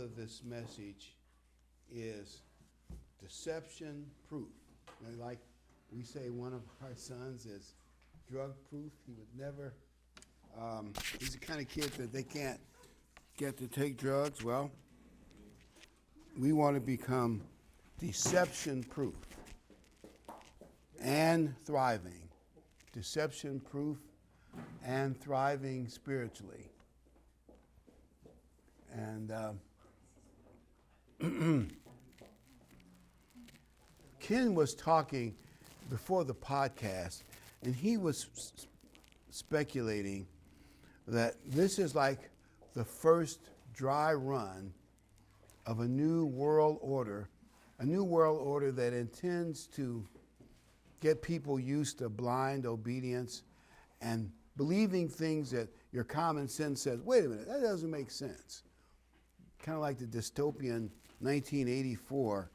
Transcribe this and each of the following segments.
of this message is deception proof. Like we say, one of our sons is drug proof. He would never, he's the kind of kid that they can't get to take drugs. Well, we want to become deception proof and thriving. Deception proof and thriving spiritually. And Ken was talking before the podcast, and he was speculating that this is like the first dry run of a new world order that intends to get people used to blind obedience and believing things that your common sense says, wait a minute, that doesn't make sense. Kind of like the dystopian 1984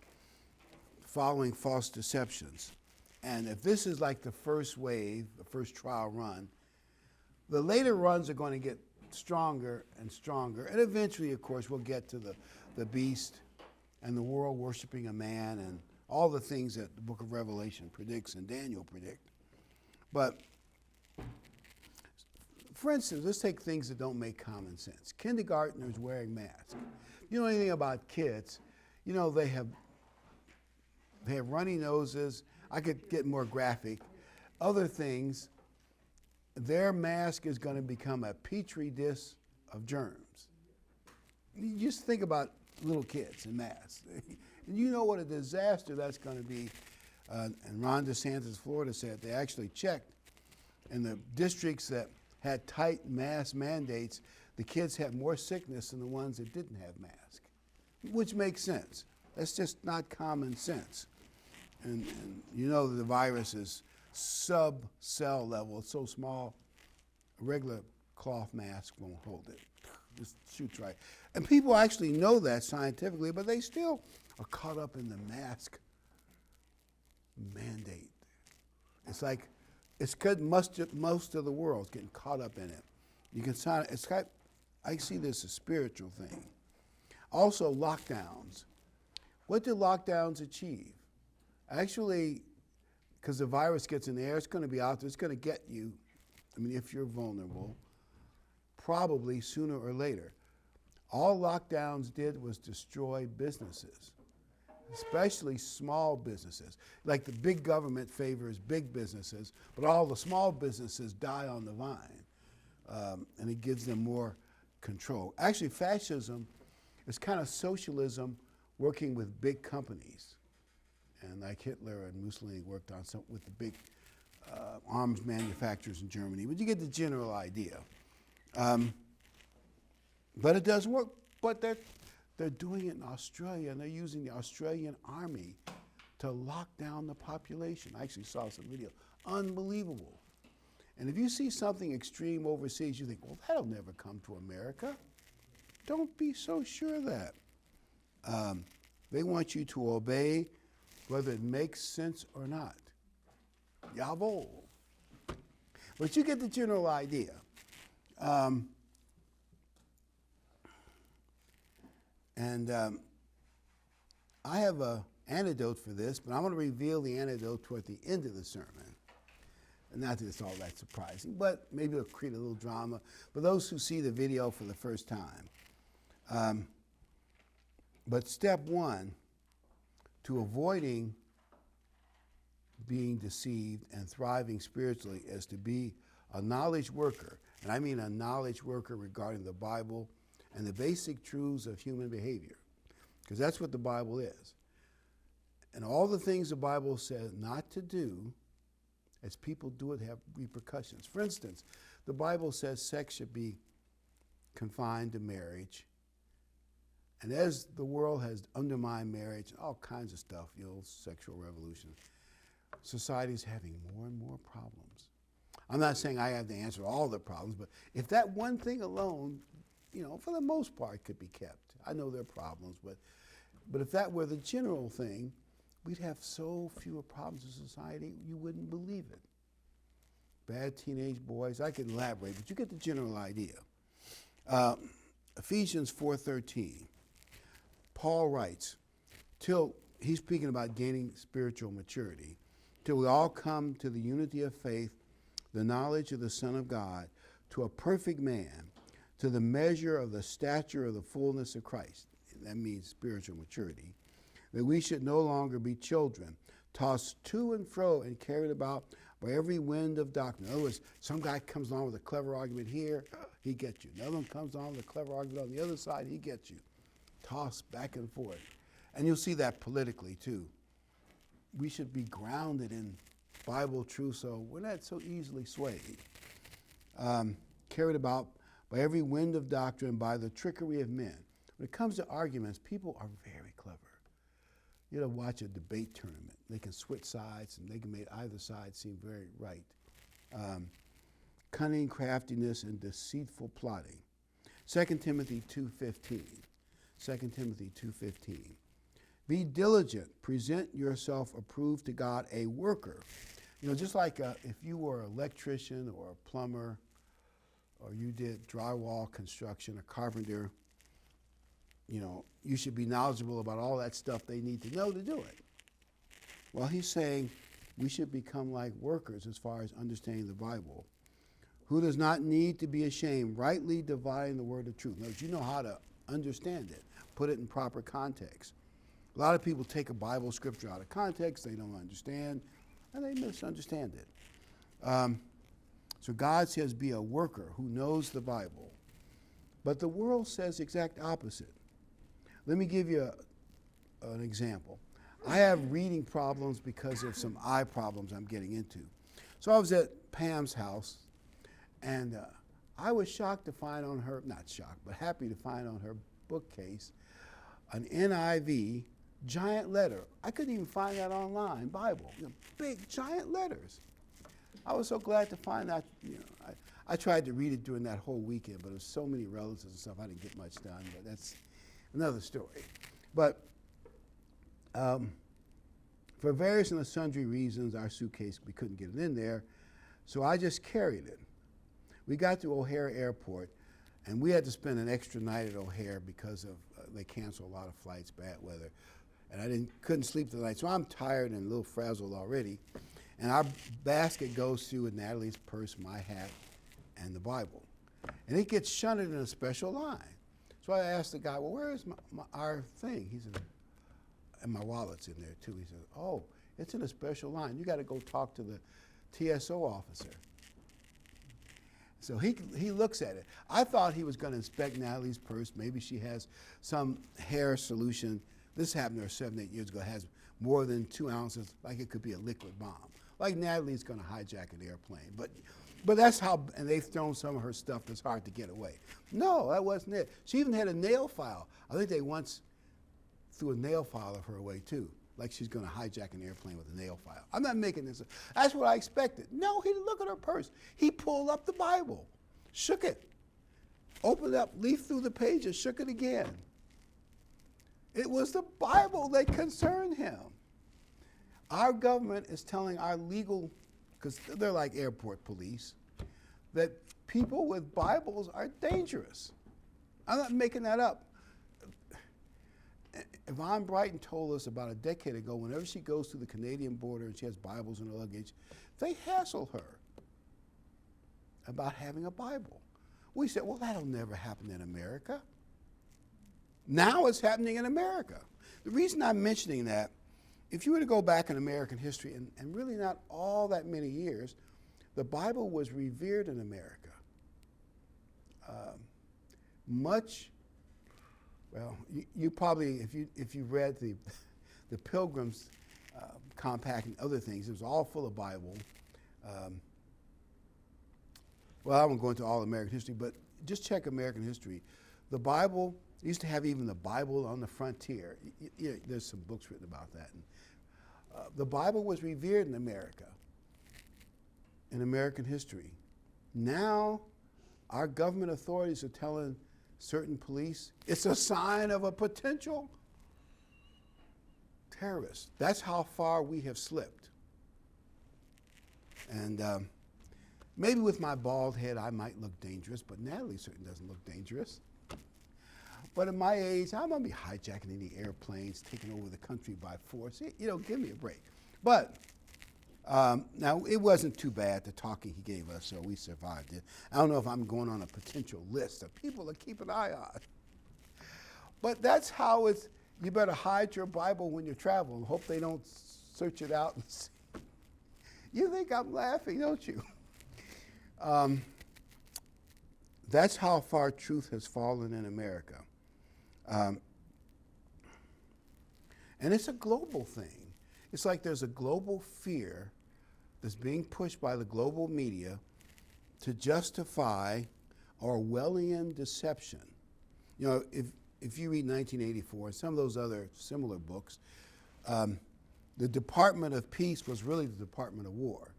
following false deceptions. And if this is like the first wave, the first trial run, the later runs are going to get stronger and stronger. And eventually, of course, we'll get to the beast and the world worshiping a man and all the things that the book of Revelation predicts and Daniel predict. But for instance, let's take things that don't make common sense. Kindergartners wearing masks. You know anything about kids, you know they have runny noses. I could get more graphic. Other things, their mask is going to become a petri dish of germs. You just think about little kids in masks. You know what a disaster that's going to be. And Ron DeSantis, Florida, said they actually checked in the districts that had tight mask mandates, the kids had more sickness than the ones that didn't have masks, which makes sense. That's just not common sense. And you know the virus is sub-cell level. It's so small, a regular cloth mask won't hold it. Just shoots right. And people actually know that scientifically, but they still are caught up in the mask mandate. It's like, it's good most of the world's getting caught up in it. You can sign it's kind. I see this as a spiritual thing. Also, lockdowns. What do lockdowns achieve? Actually, because the virus gets in the air, it's going to be out there. It's going to get you. I mean, if you're vulnerable, probably sooner or later. All lockdowns did was destroy businesses, especially small businesses. Like the big government favors big businesses, but all the small businesses die on the vine, and it gives them more control. Actually, fascism is kind of socialism working with big companies. And like Hitler and Mussolini worked on some with the big arms manufacturers in Germany. But you get the general idea. But it doesn't work. But they're doing it in Australia, and they're using the Australian army to lock down the population. I actually saw some video. Unbelievable. And if you see something extreme overseas, you think, well, that'll never come to America. Don't be so sure of that. They want you to obey whether it makes sense or not. Jawohl. But you get the general idea. I have an antidote for this, but I'm going to reveal the antidote toward the end of the sermon. And not that it's all that surprising, but maybe it'll create a little drama for those who see the video for the first time. But step one to avoiding being deceived and thriving spiritually is to be a knowledge worker. And I mean a knowledge worker regarding the Bible and the basic truths of human behavior. Because that's what the Bible is. And all the things the Bible says not to do, as people do it, have repercussions. For instance, the Bible says sex should be confined to marriage. And as the world has undermined marriage, all kinds of stuff, the old sexual revolution, society is having more and more problems. I'm not saying I have the answer to all the problems, but if that one thing alone, for the most part, could be kept. I know there are problems, but if that were the general thing, we'd have so fewer problems in society, you wouldn't believe it. Bad teenage boys, I can elaborate, but you get the general idea. Ephesians 4:13. Paul writes, till he's speaking about gaining spiritual maturity, till we all come to the unity of faith, the knowledge of the Son of God, to a perfect man, to the measure of the stature of the fullness of Christ. That means spiritual maturity. That we should no longer be children, tossed to and fro and carried about by every wind of doctrine. In other words, some guy comes along with a clever argument here, he gets you. Another one comes along with a clever argument on the other side, he gets you. Tossed back and forth. And you'll see that politically too. We should be grounded in Bible truth, so we're not so easily swayed. Carried about by every wind of doctrine, by the trickery of men. When it comes to arguments, people are very clever. You know, watch a debate tournament. They can switch sides and they can make either side seem very right. Cunning, craftiness, and deceitful plotting. 2 Timothy 2:15. 2 Timothy 2:15. Be diligent, present yourself approved to God, a worker. You know, just like if you were an electrician or a plumber, or you did drywall construction, a carpenter, you know, you should be knowledgeable about all that stuff they need to know to do it. Well, he's saying we should become like workers as far as understanding the Bible, who does not need to be ashamed, rightly dividing the word of truth. Notice, you know how to understand it, put it in proper context. A lot of people take a Bible scripture out of context, they don't understand, and they misunderstand it. So God says be a worker who knows the Bible. But the world says the exact opposite. Let me give you an example. I have reading problems because of some eye problems I'm getting into. So I was at Pam's house, and I was shocked to find on her, not shocked, but happy to find on her bookcase an NIV giant letter. I couldn't even find that online, Bible, you know, big giant letters. I was so glad to find out, you know, I tried to read it during that whole weekend, but there was so many relatives and stuff, I didn't get much done, but that's another story. But for various and sundry reasons, our suitcase, we couldn't get it in there, so I just carried it. We got to O'Hare Airport, and we had to spend an extra night at O'Hare because of they canceled a lot of flights, bad weather, and I couldn't sleep the night, so I'm tired and a little frazzled already. And our basket goes through with Natalie's purse, my hat, and the Bible. And it gets shunted in a special line. So I asked the guy, well, where is our thing? He said, and my wallet's in there too. He said, oh, it's in a special line. You got to go talk to the TSO officer. So he looks at it. I thought he was going to inspect Natalie's purse. Maybe she has some hair solution. This happened to her 7, 8 years ago. It has more than 2 ounces, like it could be a liquid bomb. Like Natalie's going to hijack an airplane. But that's how, and they've thrown some of her stuff that's hard to get away. No, that wasn't it. She even had a nail file. I think they once threw a nail file of her away too. Like she's going to hijack an airplane with a nail file. I'm not making this up. That's what I expected. No, he didn't look at her purse. He pulled up the Bible, shook it, opened it up, leafed through the pages, shook it again. It was the Bible that concerned him. Our government is telling our legal, because they're like airport police, that people with Bibles are dangerous. I'm not making that up. Yvonne Brighton told us about a decade ago, whenever she goes to the Canadian border and she has Bibles in her luggage, they hassle her about having a Bible. We said, well, that'll never happen in America. Now it's happening in America. The reason I'm mentioning that, if you were to go back in American history, and really not all that many years, the Bible was revered in America. Well, you probably, if you read the Pilgrim's Compact and other things, it was all full of Bible. Well, I won't go into all American history, but just check American history. The Bible used to have even the Bible on the frontier. There's some books written about that. And, the Bible was revered in America, in American history. Now, our government authorities are telling certain police it's a sign of a potential terrorist. That's how far we have slipped. And maybe with my bald head, I might look dangerous, but Natalie certainly doesn't look dangerous. But at my age, I'm going to be hijacking any airplanes, taking over the country by force. You know, give me a break. But now, it wasn't too bad, the talking he gave us, so we survived it. I don't know if I'm going on a potential list of people to keep an eye on. But that's how it's, you better hide your Bible when you travel and hope they don't search it out and see. You think I'm laughing, don't you? That's how far truth has fallen in America. And it's a global thing. It's like there's a global fear that's being pushed by the global media to justify Orwellian deception. You know, if you read 1984 and some of those other similar books, the Department of Peace was really the Department of War.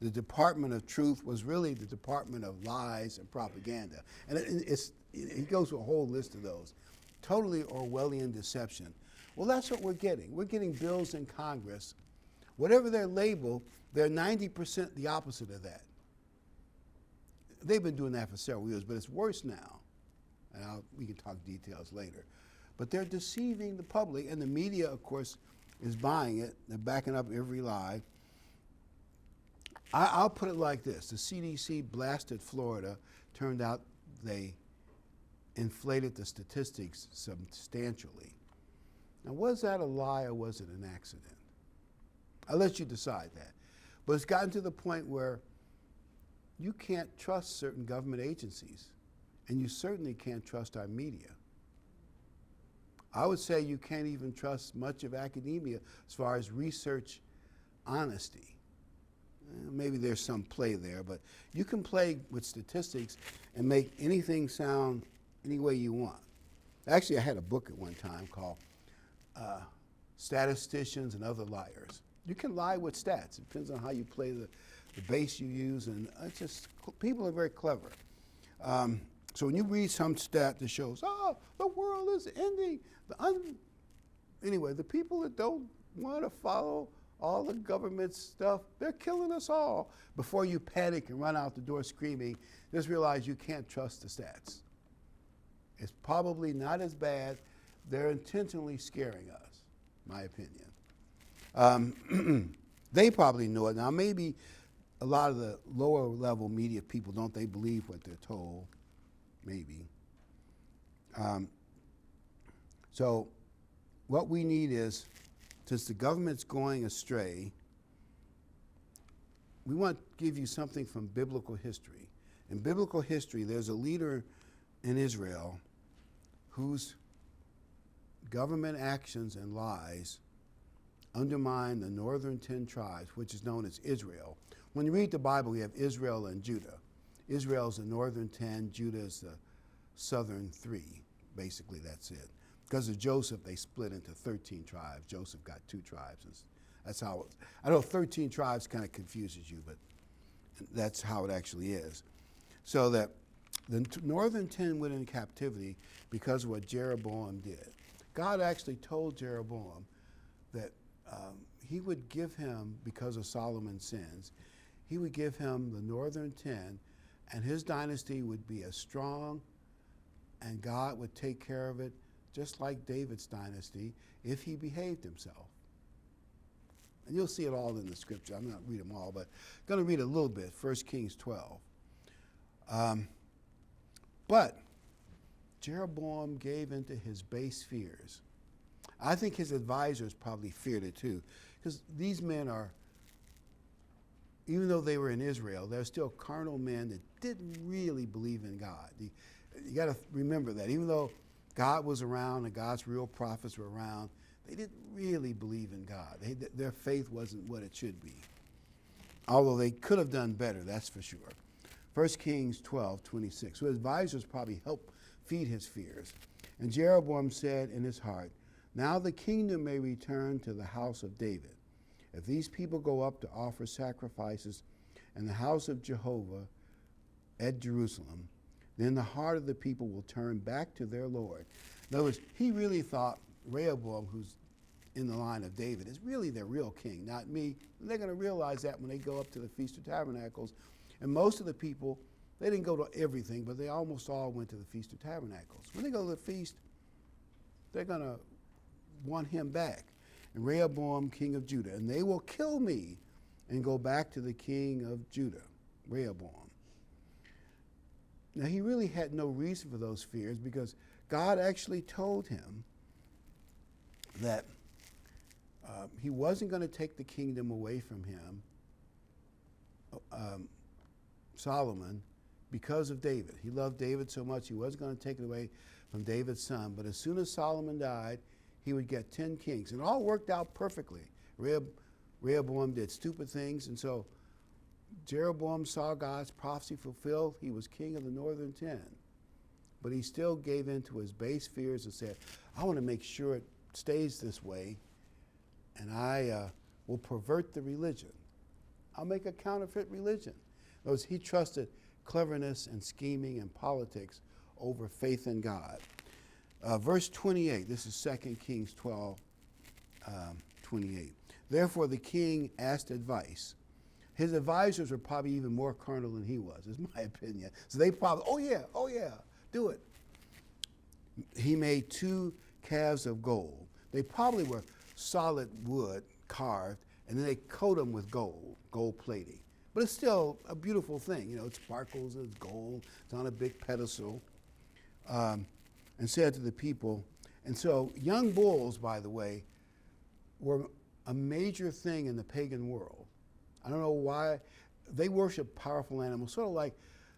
The Department of Truth was really the Department of Lies and Propaganda. And he goes through a whole list of those. Totally Orwellian deception. Well, that's what we're getting. We're getting bills in Congress. Whatever their label, they're 90% the opposite of that. They've been doing that for several years, but it's worse now. And we can talk details later. But they're deceiving the public, and the media, of course, is buying it. They're backing up every lie. I'll put it like this. The CDC blasted Florida. Turned out they inflated the statistics substantially. Now, was that a lie or was it an accident? I'll let you decide that. But it's gotten to the point where you can't trust certain government agencies, and you certainly can't trust our media. I would say you can't even trust much of academia as far as research honesty. Maybe there's some play there, but you can play with statistics and make anything sound any way you want. Actually, I had a book at one time called Statisticians and Other Liars. You can lie with stats. It depends on how you play the base you use, and it's just, people are very clever. So when you read some stat that shows, oh, the world is ending. Anyway, the people that don't want to follow all the government stuff, they're killing us all. Before you panic and run out the door screaming, just realize you can't trust the stats. It's probably not as bad. They're intentionally scaring us, my opinion. They probably know it. Now, maybe a lot of the lower level media people, don't they believe what they're told? Maybe. So what we need is, since the government's going astray, we want to give you something from biblical history. In biblical history, there's a leader in Israel whose government actions and lies undermine the northern 10 tribes, which is known as Israel. When you read the Bible, you have Israel and Judah. Israel is the northern 10, Judah is the southern 3. Basically, that's it. Because of Joseph, they split into 13 tribes. Joseph got 2 tribes. That's how, I know 13 tribes kind of confuses you, but that's how it actually is. So that the northern 10 went into captivity because of what Jeroboam did. God actually told Jeroboam that he would give him, because of Solomon's sins, he would give him the northern 10, and his dynasty would be as strong, and God would take care of it, just like David's dynasty, if he behaved himself. And you'll see it all in the scripture. I'm not going to read them all, but I'm going to read a little bit, 1 Kings 12. But Jeroboam gave into his base fears. I think his advisors probably feared it too, because these men are, even though they were in Israel, they're still carnal men that didn't really believe in God. You got to remember that. Even though God was around and God's real prophets were around, they didn't really believe in God. Their faith wasn't what it should be. Although they could have done better, that's for sure. 1 Kings 12:26. So his advisors probably helped feed his fears. And Jeroboam said in his heart, now the kingdom may return to the house of David. If these people go up to offer sacrifices in the house of Jehovah at Jerusalem, then the heart of the people will turn back to their Lord. In other words, he really thought Rehoboam, who's in the line of David, is really their real king, not me. And they're going to realize that when they go up to the Feast of Tabernacles. And most of the people, they didn't go to everything, but they almost all went to the Feast of Tabernacles. When they go to the feast, they're going to want him back. And Rehoboam, king of Judah. And they will kill me and go back to the king of Judah, Rehoboam. Now, he really had no reason for those fears because God actually told him that he wasn't going to take the kingdom away from him, Solomon, because of David. He loved David so much he wasn't going to take it away from David's son. But as soon as Solomon died, he would get 10 kings. And it all worked out perfectly. Rehoboam did stupid things, and so Jeroboam saw God's prophecy fulfilled. He was king of the northern 10. But he still gave in to his base fears and said, I want to make sure it stays this way, and I will pervert the religion. I'll make a counterfeit religion. In other words, he trusted cleverness and scheming and politics over faith in God. Verse 28, this is 2 Kings 12, 28. Therefore the king asked advice. His advisors were probably even more carnal than he was, is my opinion. So they probably, oh yeah, do it. He made 2 calves of gold. They probably were solid wood carved, and then they coat them with gold plating. But it's still a beautiful thing. You know, it sparkles, it's gold, it's on a big pedestal. And said to the people, and so young bulls, by the way, were a major thing in the pagan world. I don't know why. They worship powerful animals, sort of like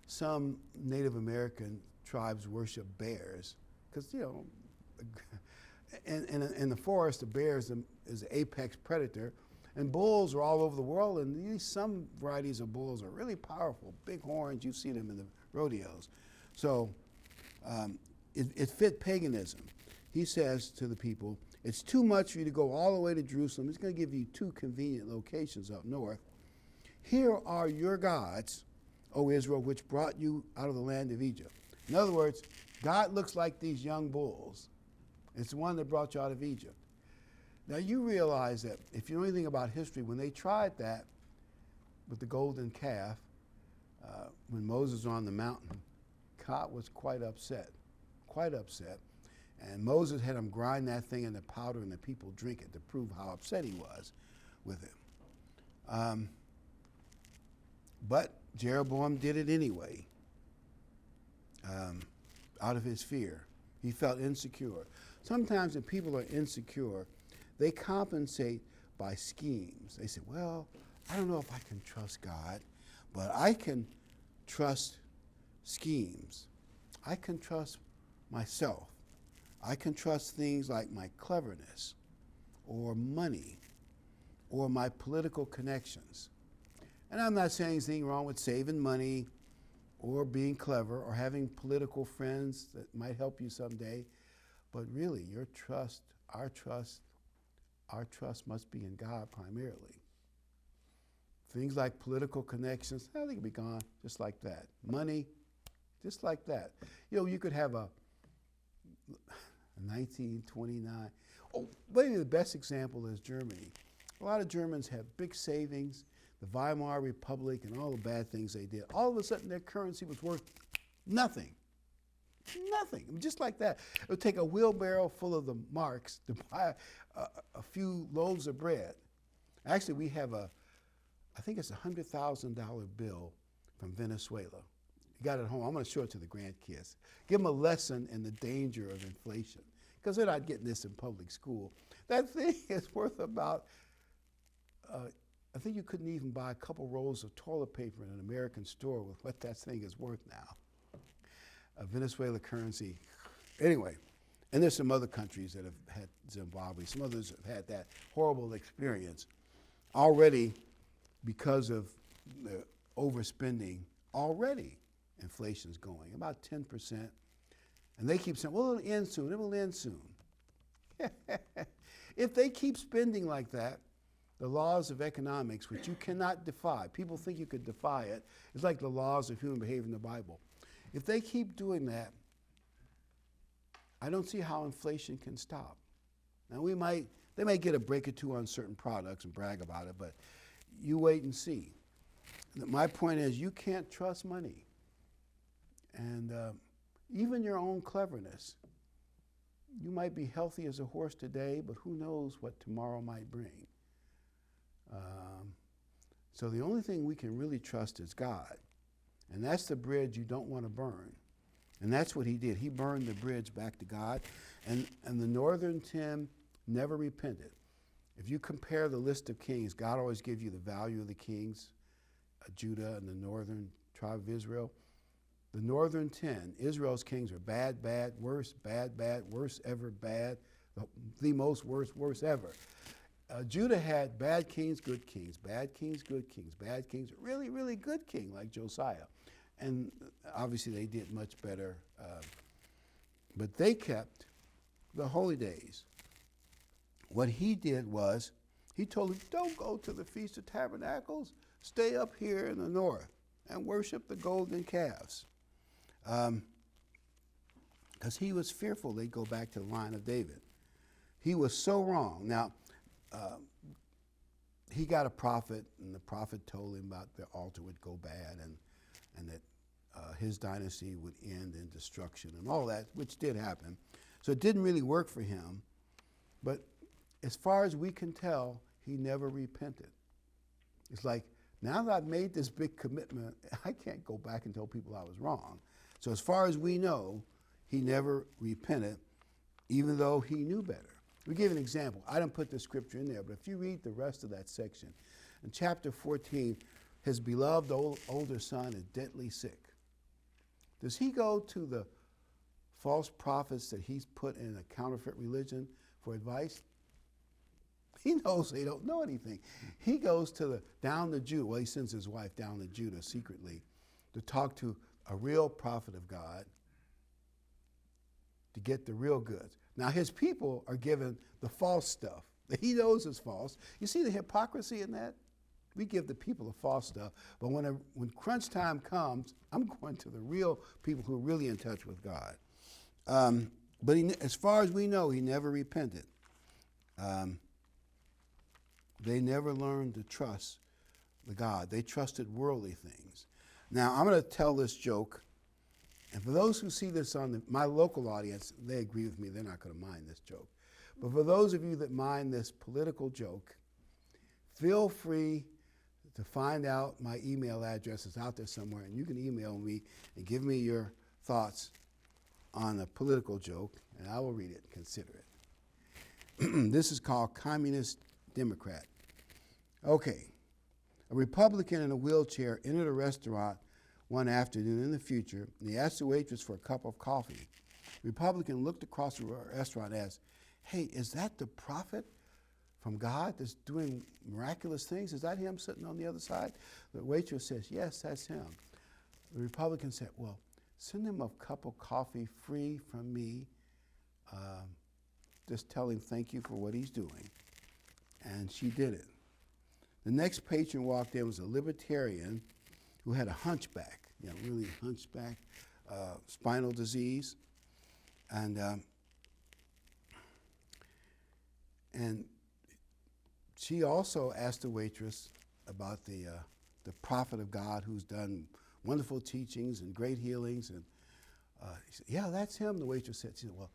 some Native American tribes worship bears. Because, you know, in the forest, the bear is an apex predator. And bulls are all over the world, and some varieties of bulls are really powerful, big horns. You see them in the rodeos. So it fit paganism. He says to the people, it's too much for you to go all the way to Jerusalem. He's going to give you 2 convenient locations up north. Here are your gods, O Israel, which brought you out of the land of Egypt. In other words, God looks like these young bulls. It's the one that brought you out of Egypt. Now you realize that if you know anything about history, when they tried that with the golden calf, when Moses was on the mountain, God was quite upset. And Moses had him grind that thing into powder and the people drink it to prove how upset he was with him. But Jeroboam did it anyway, out of his fear. He felt insecure. Sometimes when people are insecure, they compensate by schemes. They say, well, I don't know if I can trust God, but I can trust schemes. I can trust myself. I can trust things like my cleverness or money or my political connections. And I'm not saying anything wrong with saving money or being clever or having political friends that might help you someday, but really your trust, our trust must be in God primarily. Things like political connections, they can be gone just like that. Money, just like that. You know, you could have a 1929. Oh, maybe the best example is Germany. A lot of Germans have big savings, the Weimar Republic and all the bad things they did. All of a sudden their currency was worth nothing. Nothing. Just like that. It would take a wheelbarrow full of the marks to buy a few loaves of bread. Actually, we have I think it's a $100,000 bill from Venezuela. You got it at home. I'm going to show it to the grandkids. Give them a lesson in the danger of inflation, because they're not getting this in public school. That thing is worth about, I think you couldn't even buy a couple rolls of toilet paper in an American store with what that thing is worth now. Venezuela currency. Anyway, and there's some other countries that have had Zimbabwe. Some others have had that horrible experience. Already, because of the overspending, already inflation's going, about 10%. And they keep saying, well, it'll end soon, it will end soon. If they keep spending like that, the laws of economics, which you cannot defy, people think you could defy it, it's like the laws of human behavior in the Bible. If they keep doing that, I don't see how inflation can stop. Now they may get a break or two on certain products and brag about it, but you wait and see. My point is, you can't trust money. And even your own cleverness. You might be healthy as a horse today, but who knows what tomorrow might bring. So the only thing we can really trust is God. And that's the bridge you don't want to burn. And that's what he did. He burned the bridge back to God. And the northern 10 never repented. If you compare the list of kings, God always gives you the value of the kings, Judah and the northern tribe of Israel. The northern 10, Israel's kings are bad, bad, worse, ever, bad, the most worst ever. Judah had bad kings, good kings, bad kings, good kings, bad kings, really, really good king like Josiah. And obviously they did much better. But they kept the holy days. What he did was, he told them, don't go to the Feast of Tabernacles. Stay up here in the north and worship the golden calves. Because he was fearful they'd go back to the line of David. He was so wrong. Now, he got a prophet, and the prophet told him about the altar would go bad and that his dynasty would end in destruction and all that, which did happen. So it didn't really work for him. But as far as we can tell, he never repented. It's like, now that I've made this big commitment, I can't go back and tell people I was wrong. So as far as we know, he never repented, even though he knew better. We give an example. I didn't put the scripture in there, but if you read the rest of that section, in chapter 14, his beloved older son is deadly sick. Does he go to the false prophets that he's put in a counterfeit religion for advice? He knows they don't know anything. He goes down to Judah. Well, he sends his wife down to Judah secretly to talk to a real prophet of God to get the real goods. Now, his people are given the false stuff that he knows is false. You see the hypocrisy in that? We give the people the false stuff, but when crunch time comes, I'm going to the real people who are really in touch with God. But as far as we know, he never repented. They never learned to trust the God. They trusted worldly things. Now, I'm going to tell this joke. And for those who see this on my local audience, they agree with me. They're not going to mind this joke. But for those of you that mind this political joke, feel free to find out my email address is out there somewhere, and you can email me and give me your thoughts on a political joke, and I will read it and consider it. This is called Communist Democrat. Okay. A Republican in a wheelchair entered a restaurant one afternoon in the future, and he asked the waitress for a cup of coffee. The Republican looked across the restaurant and asked, hey, is that the prophet from God that's doing miraculous things? Is that him sitting on the other side? The waitress says, yes, that's him. The Republican said, well, send him a cup of coffee free from me. Just tell him thank you for what he's doing. And she did it. The next patron walked in was a libertarian who had a hunchback, really hunchback, spinal disease. And she also asked the waitress about the prophet of God who's done wonderful teachings and great healings. And he said, yeah, that's him, the waitress said. She said, well,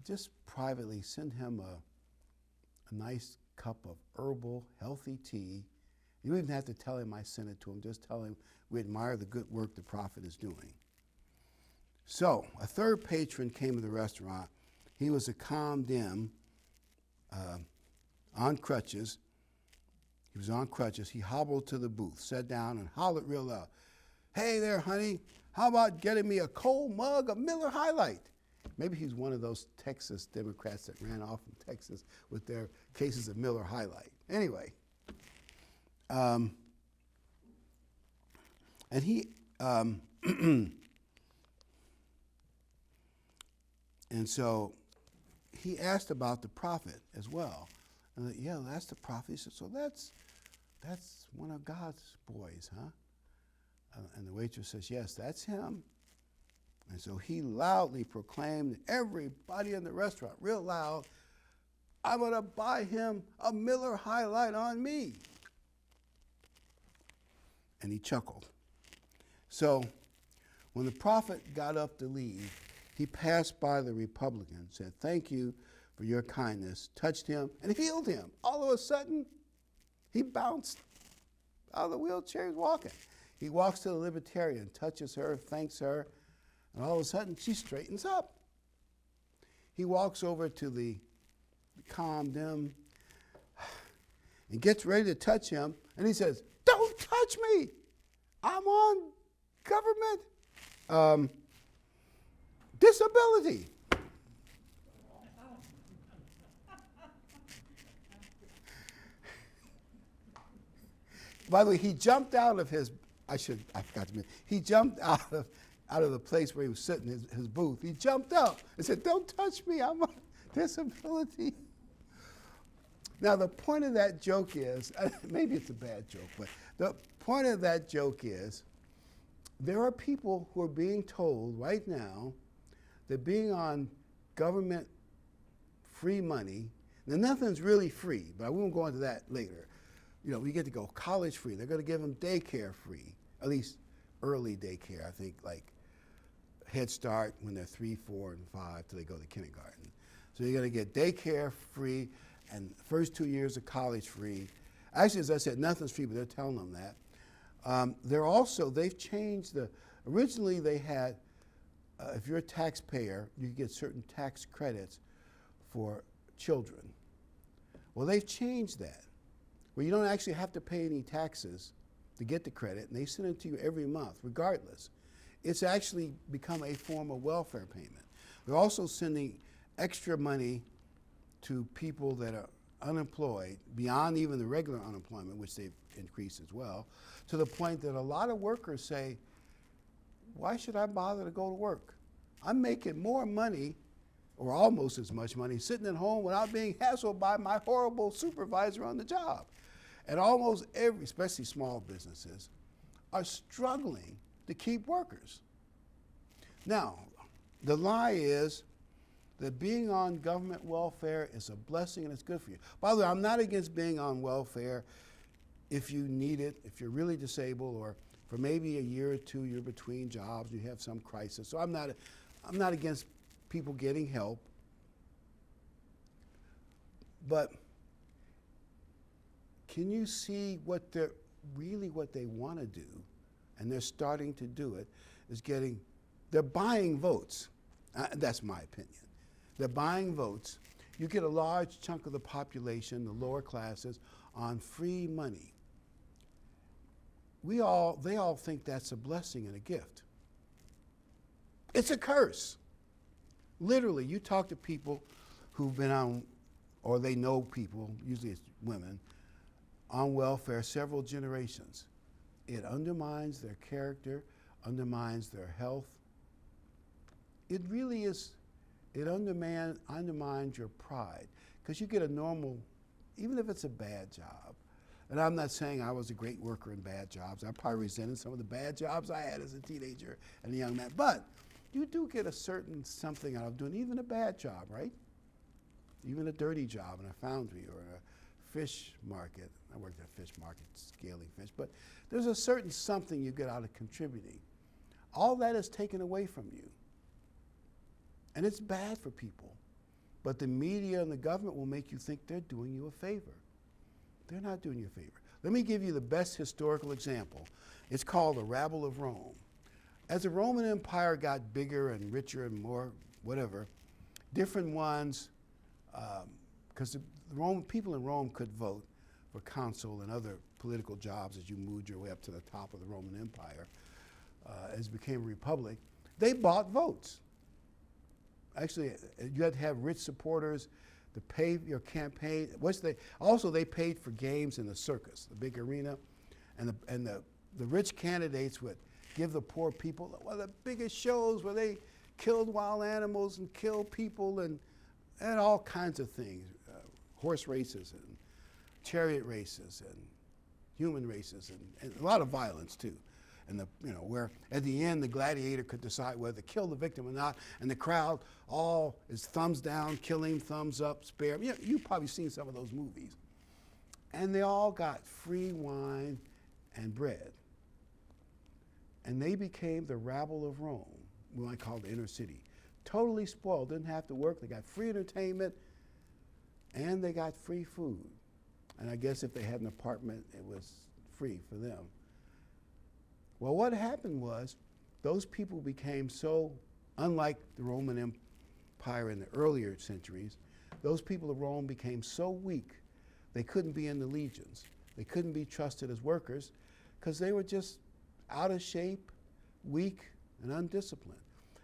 just privately send him a nice cup of herbal, healthy tea. You don't even have to tell him I sent it to him. Just tell him we admire the good work the prophet is doing. So a third patron came to the restaurant. He was a calm dim on crutches. He was on crutches. He hobbled to the booth, sat down, and hollered real loud, hey there, honey, how about getting me a cold mug of Miller High Life? Maybe he's one of those Texas Democrats that ran off from Texas with their cases of Miller High Life. Anyway, and he, and so he asked about the prophet as well. And yeah, that's the prophet. He said, so that's one of God's boys, huh? And the waitress says, yes, that's him. And so he loudly proclaimed to everybody in the restaurant, real loud, I'm going to buy him a Miller High Life on me. And he chuckled. So when the prophet got up to leave, He passed by the Republican, said, "Thank you for your kindness," touched him, and healed him. All of a sudden, he bounced out of the wheelchair. He was walking. He walks to the Libertarian, touches her, thanks her, and all of a sudden, she straightens up. He walks over to the calm dim and gets ready to touch him, and he says, "Don't touch me. I'm on government disability." By the way, he jumped out of his, I forgot to mention, he jumped out of the place where he was sitting, his booth. He jumped out and said, "Don't touch me, I'm on disability." Now, the point of that joke is, maybe it's a bad joke, but the point of that joke is, there are people who are being told right now that being on government free money, now nothing's really free, but I won't go into that later. You know, we get to go college free. They're going to give them daycare free, at least early daycare, I think, like Head Start when they're 3, 4, and 5 till they go to kindergarten. So you're going to get daycare free and the first 2 years of college free. Actually, as I said, nothing's free, but they're telling them that. They've changed originally they had, if you're a taxpayer, you get certain tax credits for children. Well, they've changed that, where you don't actually have to pay any taxes to get the credit, and they send it to you every month, regardless. It's actually become a form of welfare payment. They're also sending extra money to people that are unemployed, beyond even the regular unemployment, which they've increased as well, to the point that a lot of workers say, "Why should I bother to go to work? I'm making more money, or almost as much money, sitting at home without being hassled by my horrible supervisor on the job." And almost every, especially small businesses, are struggling to keep workers. Now, the lie is that being on government welfare is a blessing and it's good for you. By the way, I'm not against being on welfare if you need it, if you're really disabled, or for maybe a year or two you're between jobs, you have some crisis. So I'm not against people getting help. But can you see what they want to do, and they're starting to do it, is they're buying votes. That's my opinion. They're buying votes. You get a large chunk of the population, the lower classes, on free money. They all think that's a blessing and a gift. It's a curse. Literally, you talk to people who've been on, or they know people, usually it's women, on welfare several generations. It undermines their character, undermines their health. It really is, it undermines your pride, because you get a normal, even if it's a bad job. And I'm not saying I was a great worker in bad jobs. I probably resented some of the bad jobs I had as a teenager and a young man. But you do get a certain something out of doing even a bad job, right? Even a dirty job in a foundry or in a fish market. I worked at a fish market scaling fish. But there's a certain something you get out of contributing. All that is taken away from you. And it's bad for people. But the media and the government will make you think they're doing you a favor. They're not doing you a favor. Let me give you the best historical example. It's called the Rabble of Rome. As the Roman Empire got bigger and richer and more whatever, different ones, because the Roman people in Rome could vote for consul and other political jobs as you moved your way up to the top of the Roman Empire, as it became a republic, they bought votes. Actually, you had to have rich supporters to pay your campaign. They paid for games in the circus, the big arena, and the rich candidates would give the poor people one of the biggest shows where they killed wild animals and killed people and all kinds of things, horse races and chariot races and human races and a lot of violence too. And where at the end the gladiator could decide whether to kill the victim or not, and the crowd all is thumbs down, kill him, thumbs up, spare him. You've probably seen some of those movies. And they all got free wine and bread. And they became the rabble of Rome, we might call it the inner city. totally spoiled, didn't have to work. They got free entertainment, and they got free food. And I guess if they had an apartment, it was free for them. Well, what happened was those people became so, unlike the Roman Empire in the earlier centuries, those people of Rome became so weak, they couldn't be in the legions. They couldn't be trusted as workers because they were just out of shape, weak, and undisciplined.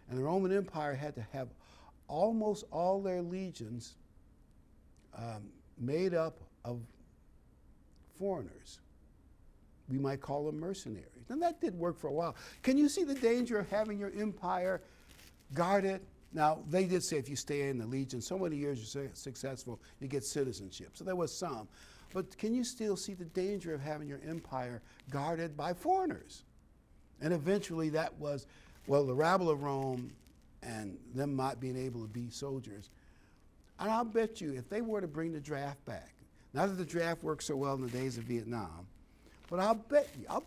And the Roman Empire had to have almost all their legions made up of foreigners. We might call them mercenaries. And that did work for a while. Can you see the danger of having your empire guarded? Now, they did say if you stay in the legion so many years you're successful, you get citizenship. So there was some. But can you still see the danger of having your empire guarded by foreigners? And eventually that was, well, the rabble of Rome and them not being able to be soldiers. And I'll bet you if they were to bring the draft back, not that the draft worked so well in the days of Vietnam, but I'll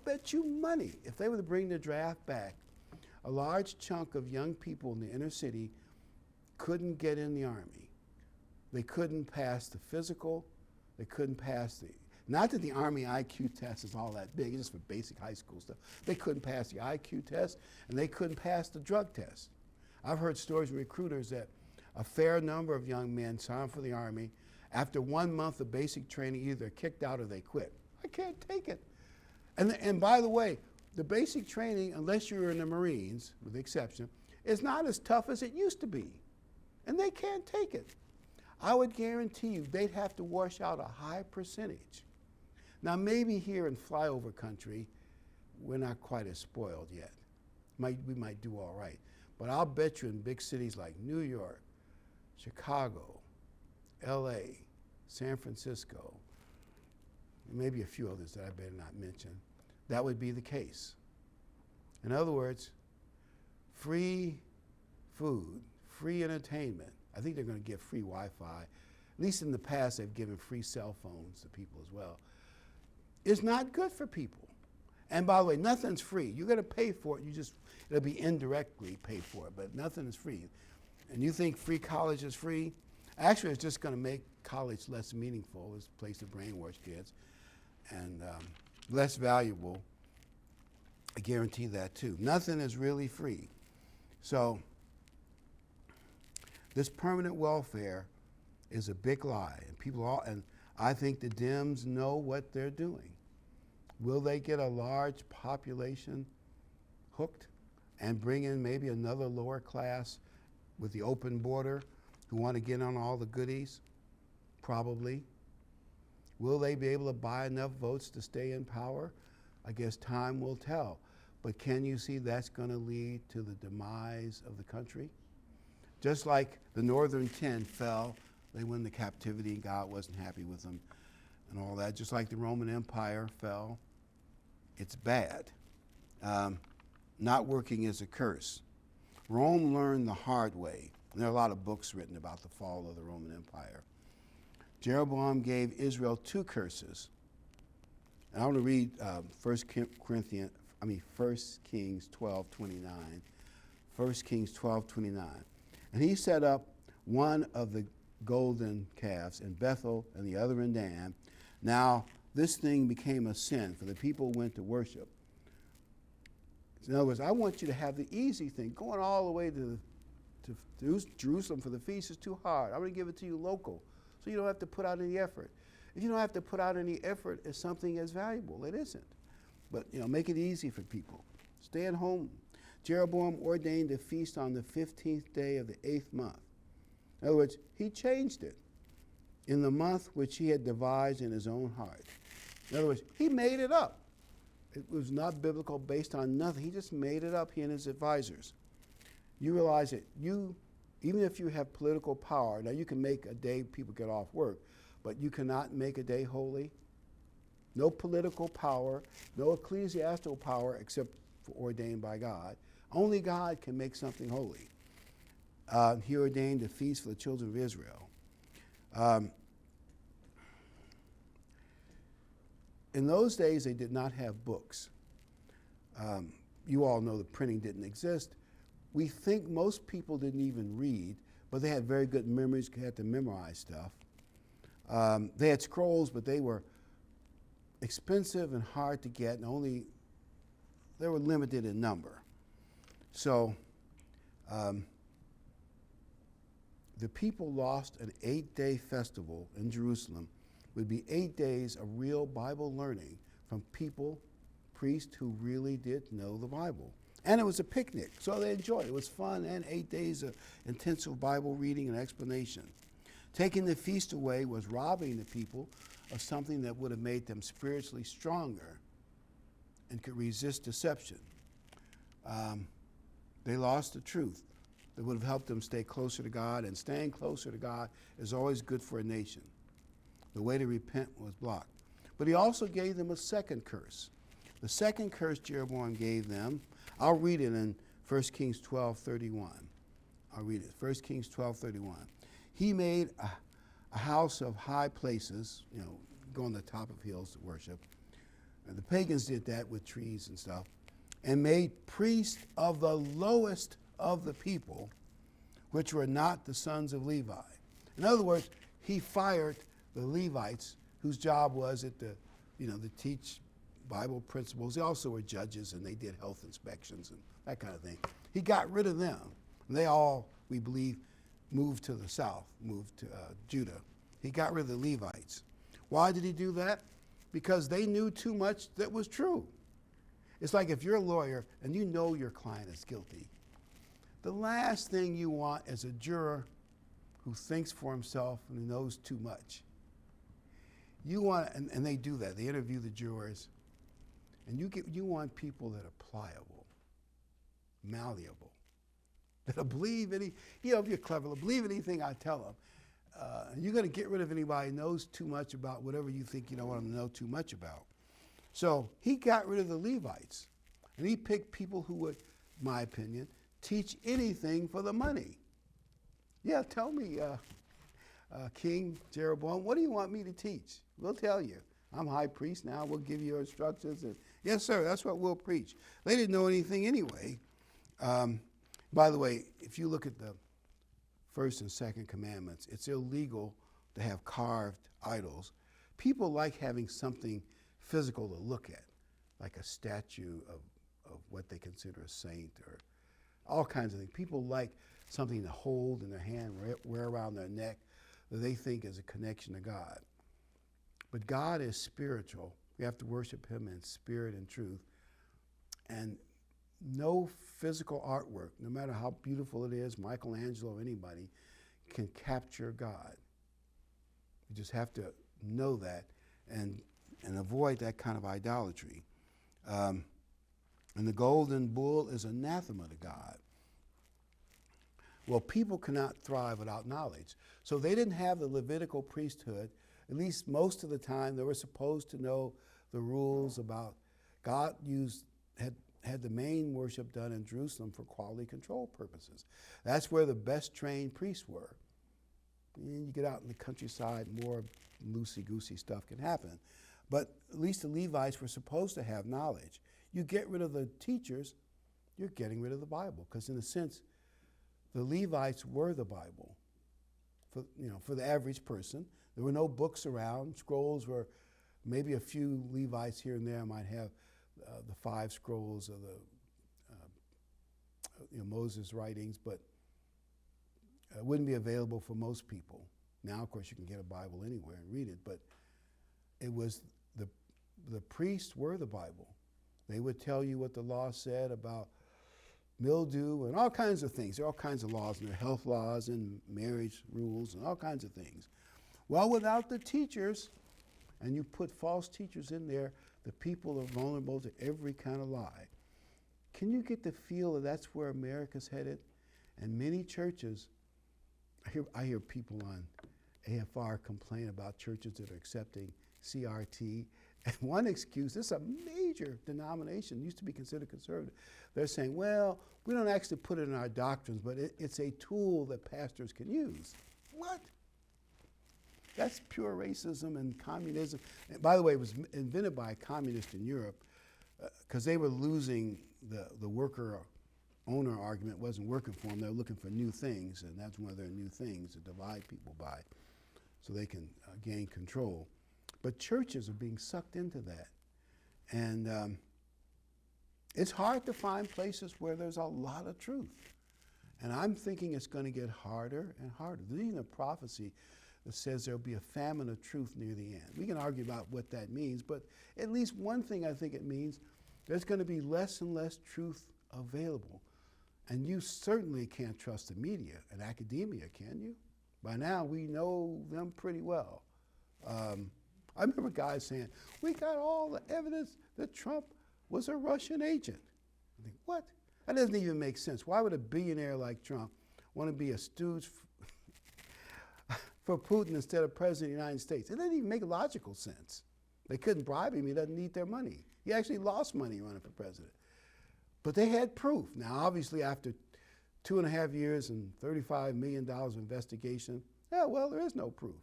bet you money, if they were to bring the draft back, a large chunk of young people in the inner city couldn't get in the Army. They couldn't pass the physical, they couldn't pass the, not that the Army IQ test is all that big, it's just for basic high school stuff. They couldn't pass the IQ test, and they couldn't pass the drug test. I've heard stories from recruiters that a fair number of young men signed for the Army. After 1 month of basic training, either they're kicked out or they quit. I can't take it. And by the way, the basic training, unless you're in the Marines, with the exception, is not as tough as it used to be. And they can't take it. I would guarantee you they'd have to wash out a high percentage. Now, maybe here in flyover country, we're not quite as spoiled yet. We might do all right. But I'll bet you in big cities like New York, Chicago, LA, San Francisco, maybe a few others that I better not mention, that would be the case. In other words, free food, free entertainment. I think they're going to give free Wi-Fi. At least in the past, they've given free cell phones to people as well. It's not good for people. And by the way, nothing's free. You're going to pay for it. It'll be indirectly paid for it, but nothing is free. And you think free college is free? Actually, it's just going to make college less meaningful. It's a place to brainwash kids. And less valuable. I guarantee that too. Nothing is really free. So this permanent welfare is a big lie. And I think the Dems know what they're doing. Will they get a large population hooked and bring in maybe another lower class with the open border who want to get on all the goodies? Probably. Will they be able to buy enough votes to stay in power? I guess time will tell. But can you see that's going to lead to the demise of the country? Just like the Northern 10 fell, they went into captivity and God wasn't happy with them and all that. Just like the Roman Empire fell, it's bad. Not working is a curse. Rome learned the hard way. And there are a lot of books written about the fall of the Roman Empire. Jeroboam gave Israel 2 curses. And I want to read 1 Kings 12:29. 1 Kings 12:29. And he set up one of the golden calves in Bethel and the other in Dan. Now, this thing became a sin, for the people went to worship. In other words, I want you to have the easy thing. Going all the way to Jerusalem for the feast is too hard. I'm going to give it to you local, so you don't have to put out any effort. If you don't have to put out any effort, it's something as valuable. It isn't. But, make it easy for people. Stay at home. Jeroboam ordained a feast on the 15th day of the 8th month. In other words, he changed it in the month which he had devised in his own heart. In other words, he made it up. It was not biblical, based on nothing. He just made it up, he and his advisors. You realize that even if you have political power, now you can make a day people get off work, but you cannot make a day holy. No political power, no ecclesiastical power except for ordained by God. Only God can make something holy. He ordained a feast for the children of Israel. In those days, they did not have books. You all know the printing didn't exist. We think most people didn't even read, but they had very good memories, had to memorize stuff. They had scrolls, but they were expensive and hard to get, and they were limited in number. So the people lost an 8-day festival in Jerusalem. Would be 8 days of real Bible learning from people, priests who really did know the Bible. And it was a picnic, so they enjoyed it. It was fun, and 8 days of intensive Bible reading and explanation. Taking the feast away was robbing the people of something that would have made them spiritually stronger and could resist deception. They lost the truth that would have helped them stay closer to God, and staying closer to God is always good for a nation. The way to repent was blocked. But he also gave them a second curse. The second curse Jeroboam gave them, I'll read it in 1 Kings 12:31. I'll read it, 1 Kings 12:31. He made a house of high places, go on the top of hills to worship. And the pagans did that with trees and stuff, and made priests of the lowest of the people, which were not the sons of Levi. In other words, he fired the Levites, whose job was to teach Bible principles. They also were judges, and they did health inspections and that kind of thing. He got rid of them. They all, we believe, moved to the south, moved to Judah. He got rid of the Levites. Why did he do that? Because they knew too much that was true. It's like if you're a lawyer and you know your client is guilty, the last thing you want is a juror who thinks for himself and who knows too much. You want, and they do that. They interview the jurors, and you want people that are pliable, malleable, that'll believe if you're clever, believe anything I tell them. And you're going to get rid of anybody who knows too much about whatever you think you don't want them to know too much about. So he got rid of the Levites, and he picked people who would, in my opinion, teach anything for the money. Yeah, tell me, King Jeroboam, what do you want me to teach? We'll tell you. I'm high priest now. We'll give you instructions. And yes, sir, that's what we'll preach. They didn't know anything anyway. By the way, if you look at the first and second commandments, it's illegal to have carved idols. People like having something physical to look at, like a statue of what they consider a saint or all kinds of things. People like something to hold in their hand, wear around their neck, that they think is a connection to God. But God is spiritual. We have to worship him in spirit and truth. And no physical artwork, no matter how beautiful it is, Michelangelo or anybody, can capture God. You just have to know that and avoid that kind of idolatry. And the golden bull is anathema to God. Well, people cannot thrive without knowledge. So they didn't have the Levitical priesthood. At least most of the time, they were supposed to know the rules about God had the main worship done in Jerusalem for quality control purposes. That's where the best trained priests were. And you get out in the countryside, more loosey-goosey stuff can happen. But at least the Levites were supposed to have knowledge. You get rid of the teachers, you're getting rid of the Bible, because in a sense, the Levites were the Bible for the average person. There were no books around. Scrolls were maybe a few Levites here and there might have the 5 scrolls of the Moses' writings, but it wouldn't be available for most people. Now, of course, you can get a Bible anywhere and read it, but it was the priests were the Bible. They would tell you what the law said about mildew and all kinds of things. There are all kinds of laws, and there are health laws and marriage rules and all kinds of things. Well, without the teachers, and you put false teachers in there, the people are vulnerable to every kind of lie. Can you get the feel that that's where America's headed? And many churches, I hear people on AFR complain about churches that are accepting CRT. And one excuse, this is a major denomination, used to be considered conservative. They're saying, well, we don't actually put it in our doctrines, but it's a tool that pastors can use. What? That's pure racism and communism. And by the way, it was invented by a communist in Europe because they were losing the worker owner argument wasn't working for them. They're looking for new things, and that's one of their new things to divide people by so they can gain control. But churches are being sucked into that. And it's hard to find places where there's a lot of truth. And I'm thinking it's going to get harder and harder. There's even a prophecy that says there'll be a famine of truth near the end. We can argue about what that means, but at least one thing I think it means, there's going to be less and less truth available. And you certainly can't trust the media and academia, can you? By now, we know them pretty well. I remember guys saying, we got all the evidence that Trump was a Russian agent. I think, what? That doesn't even make sense. Why would a billionaire like Trump want to be a stooge for Putin instead of president of the United States? It doesn't even make logical sense. They couldn't bribe him. He doesn't need their money. He actually lost money running for president. But they had proof. Now, obviously, after 2.5 years and $35 million of investigation, yeah, well, there is no proof.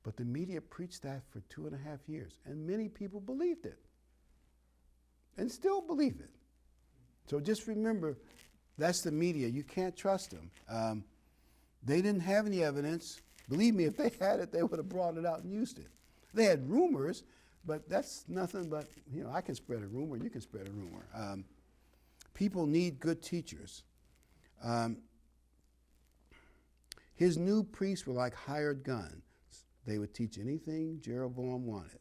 But the media preached that for 2.5 years, and many people believed it and still believe it. So just remember, that's the media. You can't trust them. They didn't have any evidence. Believe me, if they had it, they would have brought it out and used it. They had rumors, but that's nothing but, I can spread a rumor, you can spread a rumor. People need good teachers. His new priests were like hired guns. They would teach anything Jeroboam wanted.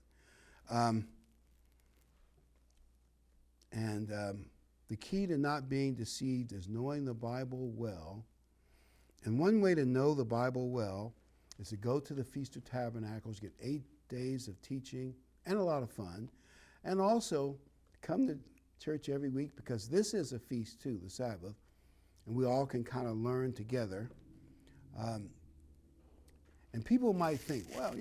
The key to not being deceived is knowing the Bible well. And one way to know the Bible well is to go to the Feast of Tabernacles, get 8 days of teaching and a lot of fun, and also come to church every week, because this is a feast too, the Sabbath, and we all can kind of learn together. And people might think, well,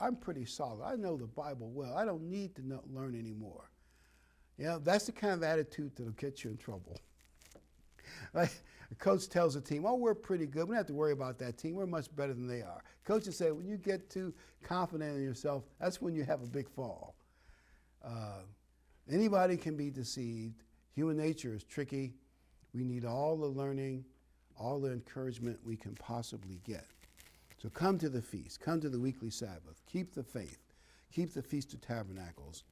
I'm pretty solid. I know the Bible well. I don't need to learn anymore. That's the kind of attitude that'll get you in trouble. Like a coach tells a team, oh, we're pretty good. We don't have to worry about that team. We're much better than they are. Coaches say, when you get too confident in yourself, that's when you have a big fall. Anybody can be deceived. Human nature is tricky. We need all the learning, all the encouragement we can possibly get. So come to the feast. Come to the weekly Sabbath. Keep the faith. Keep the Feast of Tabernacles.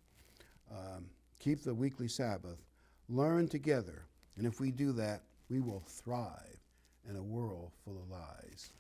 Keep the weekly Sabbath. Learn together. And if we do that, we will thrive in a world full of lies.